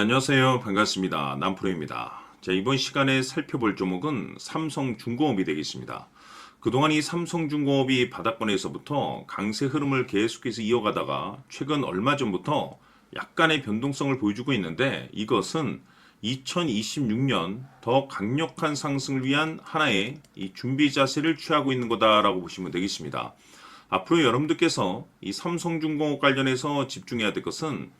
안녕하세요. 반갑습니다. 남프로입니다. 자, 이번 시간에 살펴볼 종목은 삼성중공업이 되겠습니다. 그동안 이 삼성중공업이 바닥권에서부터 강세 흐름을 계속해서 이어가다가 최근 얼마 전부터 약간의 변동성을 보여주고 있는데, 이것은 2026년 더 강력한 상승을 위한 하나의 이 준비 자세를 취하고 있는 거다라고 보시면 되겠습니다. 앞으로 여러분들께서 이 삼성중공업 관련해서 집중해야 될 것은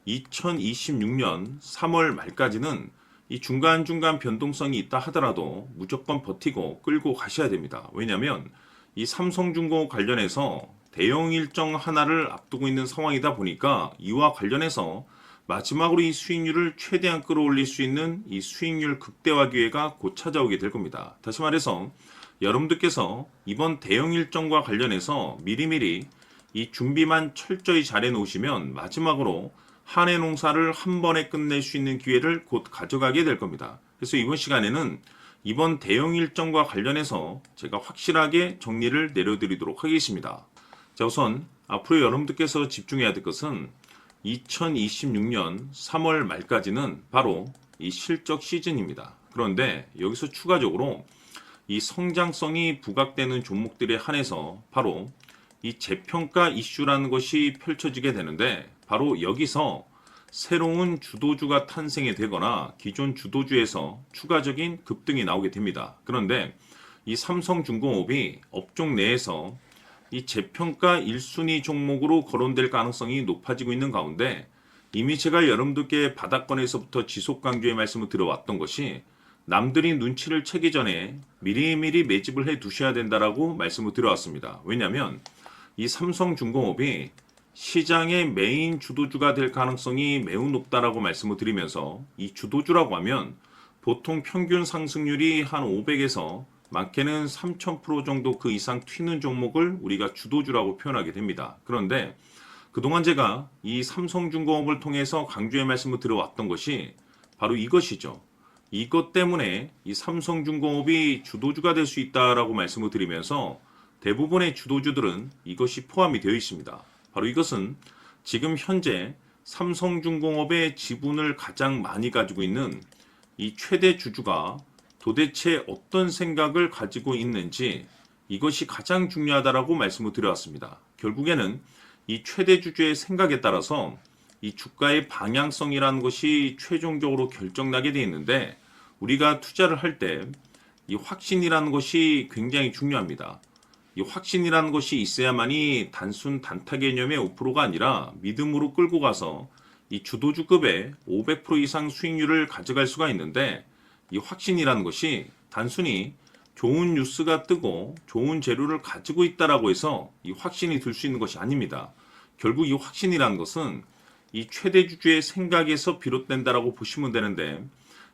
2026년 3월 말까지는 이 중간중간 변동성이 있다 하더라도 무조건 버티고 끌고 가셔야 됩니다. 왜냐하면 이 삼성중공업 관련해서 대형 일정 하나를 앞두고 있는 상황이다 보니까 이와 관련해서 마지막으로 이 수익률을 최대한 끌어올릴 수 있는 이 수익률 극대화 기회가 곧 찾아오게 될 겁니다. 다시 말해서 여러분들께서 이번 대형 일정과 관련해서 미리미리 이 준비만 철저히 잘 해놓으시면 마지막으로 한 해 농사를 한 번에 끝낼 수 있는 기회를 곧 가져가게 될 겁니다. 그래서 이번 시간에는 이번 대형 일정과 관련해서 제가 확실하게 정리를 내려드리도록 하겠습니다. 자, 우선 앞으로 여러분들께서 집중해야 될 것은 2026년 3월 말까지는 바로 이 실적 시즌입니다. 그런데 여기서 추가적으로 이 성장성이 부각되는 종목들에 한해서 바로 이 재평가 이슈라는 것이 펼쳐지게 되는데, 바로 여기서 새로운 주도주가 탄생이 되거나 기존 주도주에서 추가적인 급등이 나오게 됩니다. 그런데 이 삼성중공업이 업종 내에서 이 재평가 1순위 종목으로 거론될 가능성이 높아지고 있는 가운데, 이미 제가 여러분들께 바닥권에서부터 지속 강조의 말씀을 드려왔던 것이 남들이 눈치를 채기 전에 미리미리 매집을 해 두셔야 된다라고 말씀을 드려왔습니다. 왜냐하면 이 삼성중공업이 시장의 메인 주도주가 될 가능성이 매우 높다라고 말씀을 드리면서, 이 주도주라고 하면 보통 평균 상승률이 한 500에서 많게는 3000% 정도 그 이상 튀는 종목을 우리가 주도주라고 표현하게 됩니다. 그런데 그동안 제가 이 삼성중공업을 통해서 강조의 말씀을 드려왔던 것이 바로 이것이죠. 이것 때문에 이 삼성중공업이 주도주가 될 수 있다라고 말씀을 드리면서 대부분의 주도주들은 이것이 포함이 되어 있습니다. 바로 이것은 지금 현재 삼성중공업의 지분을 가장 많이 가지고 있는 이 최대 주주가 도대체 어떤 생각을 가지고 있는지, 이것이 가장 중요하다라고 말씀을 드려왔습니다. 결국에는 이 최대 주주의 생각에 따라서 이 주가의 방향성이라는 것이 최종적으로 결정나게 되어 있는데, 우리가 투자를 할 때 이 확신이라는 것이 굉장히 중요합니다. 이 확신이라는 것이 있어야만이 단순 단타 개념의 5%가 아니라 믿음으로 끌고 가서 이 주도주급의 500% 이상 수익률을 가져갈 수가 있는데, 이 확신이라는 것이 단순히 좋은 뉴스가 뜨고 좋은 재료를 가지고 있다라고 해서 이 확신이 들 수 있는 것이 아닙니다. 결국 이 확신이라는 것은 이 최대 주주의 생각에서 비롯된다라고 보시면 되는데,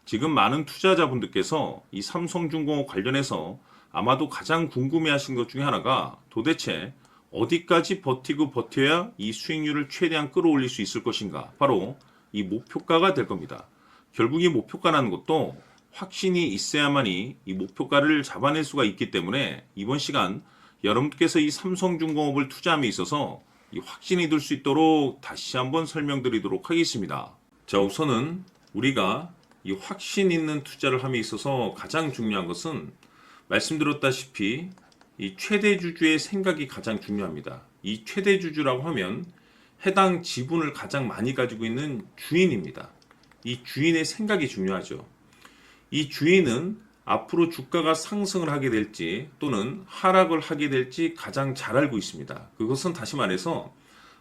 지금 많은 투자자분들께서 이 삼성중공업 관련해서 아마도 가장 궁금해하신 것 중에 하나가 도대체 어디까지 버티고 버텨야 이 수익률을 최대한 끌어올릴 수 있을 것인가, 바로 이 목표가가 될 겁니다. 결국 이 목표가라는 것도 확신이 있어야만이 이 목표가를 잡아낼 수가 있기 때문에, 이번 시간 여러분께서 이 삼성중공업을 투자함에 있어서 이 확신이 들 수 있도록 다시 한번 설명드리도록 하겠습니다. 자, 우선은 우리가 이 확신 있는 투자를 함에 있어서 가장 중요한 것은 말씀드렸다시피 이 최대 주주의 생각이 가장 중요합니다. 이 최대 주주라고 하면 해당 지분을 가장 많이 가지고 있는 주인입니다. 이 주인의 생각이 중요하죠. 이 주인은 앞으로 주가가 상승을 하게 될지 또는 하락을 하게 될지 가장 잘 알고 있습니다. 그것은 다시 말해서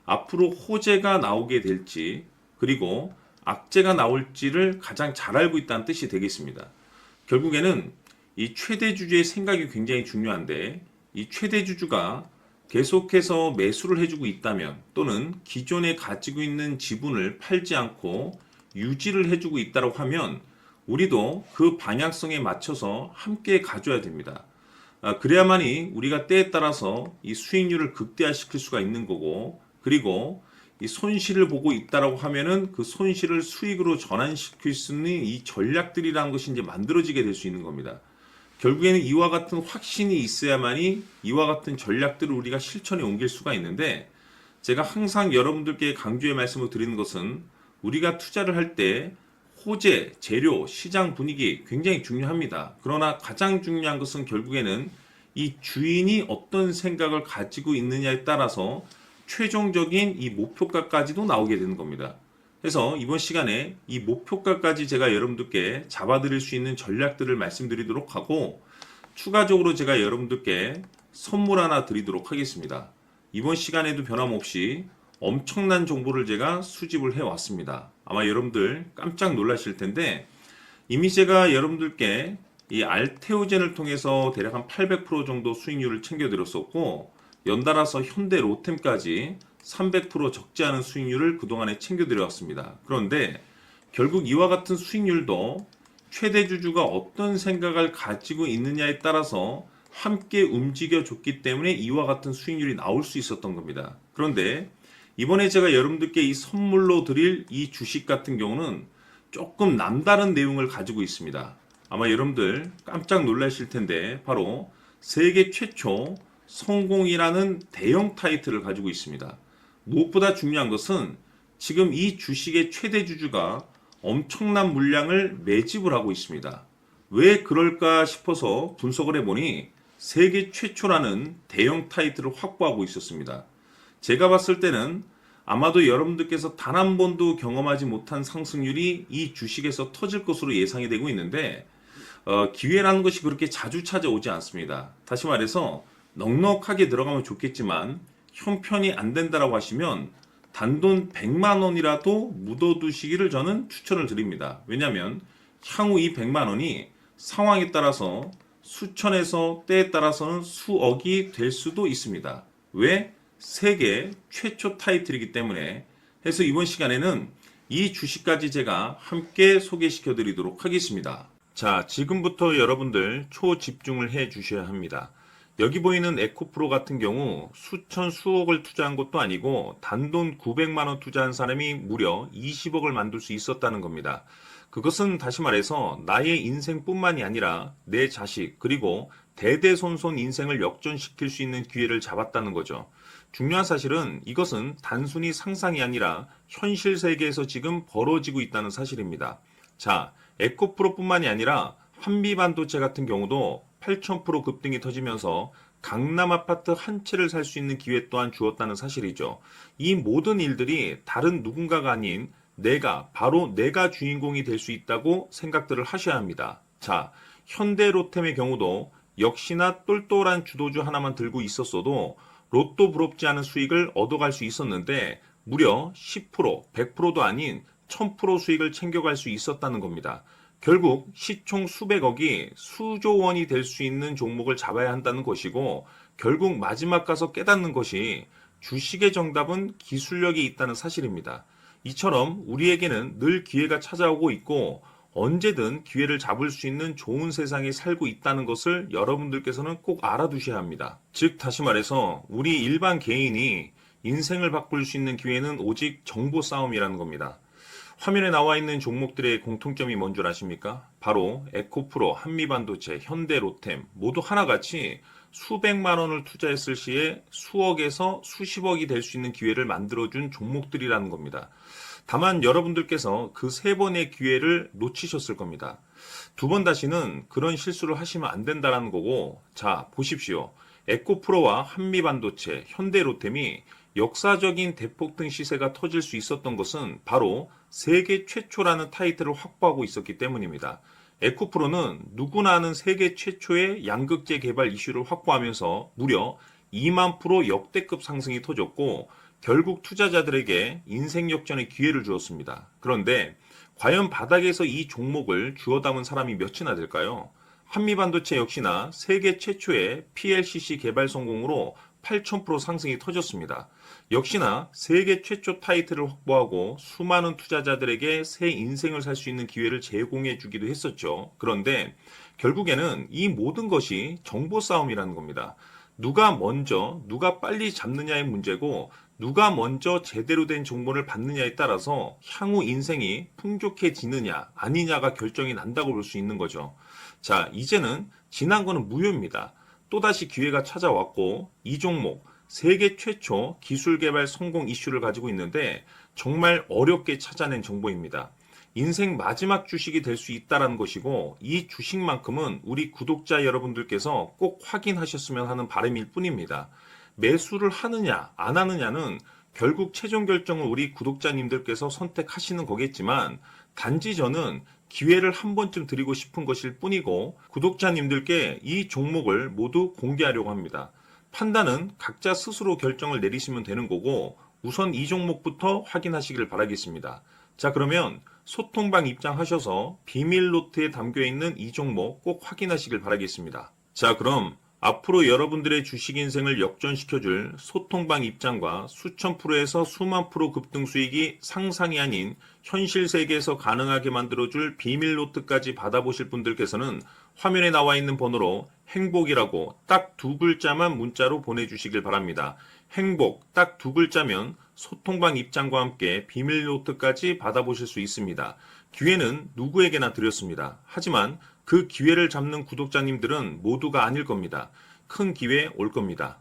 앞으로 호재가 나오게 될지 그리고 악재가 나올지를 가장 잘 알고 있다는 뜻이 되겠습니다. 결국에는 이 최대 주주의 생각이 굉장히 중요한데, 이 최대 주주가 계속해서 매수를 해주고 있다면 또는 기존에 가지고 있는 지분을 팔지 않고 유지를 해주고 있다고 하면 우리도 그 방향성에 맞춰서 함께 가져야 됩니다. 그래야만이 우리가 때에 따라서 이 수익률을 극대화시킬 수가 있는 거고, 그리고 이 손실을 보고 있다라고 하면은 그 손실을 수익으로 전환시킬 수 있는 이 전략들이라는 것이 이제 만들어지게 될 수 있는 겁니다. 결국에는 이와 같은 확신이 있어야만이 이와 같은 전략들을 우리가 실천에 옮길 수가 있는데, 제가 항상 여러분들께 강조의 말씀을 드리는 것은 우리가 투자를 할 때 호재, 재료, 시장 분위기 굉장히 중요합니다. 그러나 가장 중요한 것은 결국에는 이 주인이 어떤 생각을 가지고 있느냐에 따라서 최종적인 이 목표가까지도 나오게 되는 겁니다. 그래서 이번 시간에 이 목표가까지 제가 여러분들께 잡아드릴 수 있는 전략들을 말씀드리도록 하고, 추가적으로 제가 여러분들께 선물 하나 드리도록 하겠습니다. 이번 시간에도 변함없이 엄청난 정보를 제가 수집을 해왔습니다. 아마 여러분들 깜짝 놀라실 텐데, 이미 제가 여러분들께 이 알테오젠을 통해서 대략 한 800% 정도 수익률을 챙겨드렸었고, 연달아서 현대 로템까지 300% 적지 않은 수익률을 그동안에 챙겨드려왔습니다. 그런데 결국 이와 같은 수익률도 최대 주주가 어떤 생각을 가지고 있느냐에 따라서 함께 움직여줬기 때문에 이와 같은 수익률이 나올 수 있었던 겁니다. 그런데 이번에 제가 여러분들께 이 선물로 드릴 이 주식 같은 경우는 조금 남다른 내용을 가지고 있습니다. 아마 여러분들 깜짝 놀라실 텐데, 바로 세계 최초 성공이라는 대형 타이틀을 가지고 있습니다. 무엇보다 중요한 것은 지금 이 주식의 최대 주주가 엄청난 물량을 매집을 하고 있습니다. 왜 그럴까 싶어서 분석을 해보니 세계 최초라는 대형 타이틀을 확보하고 있었습니다. 제가 봤을 때는 아마도 여러분들께서 단 한 번도 경험하지 못한 상승률이 이 주식에서 터질 것으로 예상이 되고 있는데, 기회라는 것이 그렇게 자주 찾아오지 않습니다. 다시 말해서 넉넉하게 들어가면 좋겠지만 형편이 안 된다라고 하시면 단돈 100만 원이라도 묻어두시기를 저는 추천을 드립니다. 왜냐하면 향후 이 100만 원이 상황에 따라서 수천에서 때에 따라서는 수억이 될 수도 있습니다. 왜? 세계 최초 타이틀이기 때문에. 해서 이번 시간에는 이 주식까지 제가 함께 소개시켜 드리도록 하겠습니다. 자, 지금부터 여러분들 초집중을 해 주셔야 합니다. 여기 보이는 에코프로 같은 경우 수천 수억을 투자한 것도 아니고 단돈 900만 원 투자한 사람이 무려 20억을 만들 수 있었다는 겁니다. 그것은 다시 말해서 나의 인생뿐만이 아니라 내 자식 그리고 대대손손 인생을 역전시킬 수 있는 기회를 잡았다는 거죠. 중요한 사실은 이것은 단순히 상상이 아니라 현실 세계에서 지금 벌어지고 있다는 사실입니다. 자, 에코프로뿐만이 아니라 한미반도체 같은 경우도 8,000% 급등이 터지면서 강남 아파트 한 채를 살 수 있는 기회 또한 주었다는 사실이죠. 이 모든 일들이 다른 누군가가 아닌 바로 내가 주인공이 될 수 있다고 생각들을 하셔야 합니다. 자, 현대로템의 경우도 역시나 똘똘한 주도주 하나만 들고 있었어도 로또 부럽지 않은 수익을 얻어갈 수 있었는데 무려 10%, 100%도 아닌 1000% 수익을 챙겨갈 수 있었다는 겁니다. 결국 시총 수백억이 수조 원이 될 수 있는 종목을 잡아야 한다는 것이고, 결국 마지막 가서 깨닫는 것이 주식의 정답은 기술력이 있다는 사실입니다. 이처럼 우리에게는 늘 기회가 찾아오고 있고 언제든 기회를 잡을 수 있는 좋은 세상에 살고 있다는 것을 여러분들께서는 꼭 알아두셔야 합니다. 즉 다시 말해서 우리 일반 개인이 인생을 바꿀 수 있는 기회는 오직 정보 싸움이라는 겁니다. 화면에 나와 있는 종목들의 공통점이 뭔 줄 아십니까? 바로 에코프로, 한미반도체, 현대로템 모두 하나같이 수백만 원을 투자했을 시에 수억에서 수십억이 될 수 있는 기회를 만들어준 종목들이라는 겁니다. 다만 여러분들께서 그 세 번의 기회를 놓치셨을 겁니다. 두 번 다시는 그런 실수를 하시면 안 된다는 거고, 자 보십시오. 에코프로와 한미반도체, 현대로템이 역사적인 대폭등 시세가 터질 수 있었던 것은 바로 세계 최초라는 타이틀을 확보하고 있었기 때문입니다. 에코프로는 누구나 아는 세계 최초의 양극재 개발 이슈를 확보하면서 무려 2만 프로 역대급 상승이 터졌고 결국 투자자들에게 인생 역전의 기회를 주었습니다. 그런데 과연 바닥에서 이 종목을 주워 담은 사람이 몇이나 될까요? 한미반도체 역시나 세계 최초의 PLCC 개발 성공으로 8,000% 상승이 터졌습니다. 역시나 세계 최초 타이틀을 확보하고 수많은 투자자들에게 새 인생을 살 수 있는 기회를 제공해 주기도 했었죠. 그런데 결국에는 이 모든 것이 정보 싸움이라는 겁니다. 누가 먼저, 누가 빨리 잡느냐의 문제고 누가 먼저 제대로 된 정보를 받느냐에 따라서 향후 인생이 풍족해지느냐 아니냐가 결정이 난다고 볼 수 있는 거죠. 자, 이제는 지난 거는 무효입니다. 또다시 기회가 찾아왔고 이 종목 세계 최초 기술 개발 성공 이슈를 가지고 있는데 정말 어렵게 찾아낸 정보입니다. 인생 마지막 주식이 될 수 있다는 것이고 이 주식만큼은 우리 구독자 여러분들께서 꼭 확인하셨으면 하는 바람일 뿐입니다. 매수를 하느냐 안 하느냐는 결국 최종 결정을 우리 구독자님들께서 선택하시는 거겠지만 단지 저는 기회를 한 번쯤 드리고 싶은 것일 뿐이고 구독자님들께 이 종목을 모두 공개하려고 합니다. 판단은 각자 스스로 결정을 내리시면 되는 거고 우선 이 종목부터 확인하시길 바라겠습니다. 자, 그러면 소통방 입장하셔서 비밀 노트에 담겨 있는 이 종목 꼭 확인하시길 바라겠습니다. 자, 그럼 앞으로 여러분들의 주식 인생을 역전시켜줄 소통방 입장과 수천 프로에서 수만 프로 급등 수익이 상상이 아닌 현실 세계에서 가능하게 만들어줄 비밀 노트까지 받아보실 분들께서는 화면에 나와 있는 번호로 행복이라고 딱 두 글자만 문자로 보내주시길 바랍니다. 행복 딱 두 글자면 소통방 입장과 함께 비밀 노트까지 받아보실 수 있습니다. 기회는 누구에게나 드렸습니다. 하지만 그 기회를 잡는 구독자님들은 모두가 아닐 겁니다. 큰 기회 올 겁니다.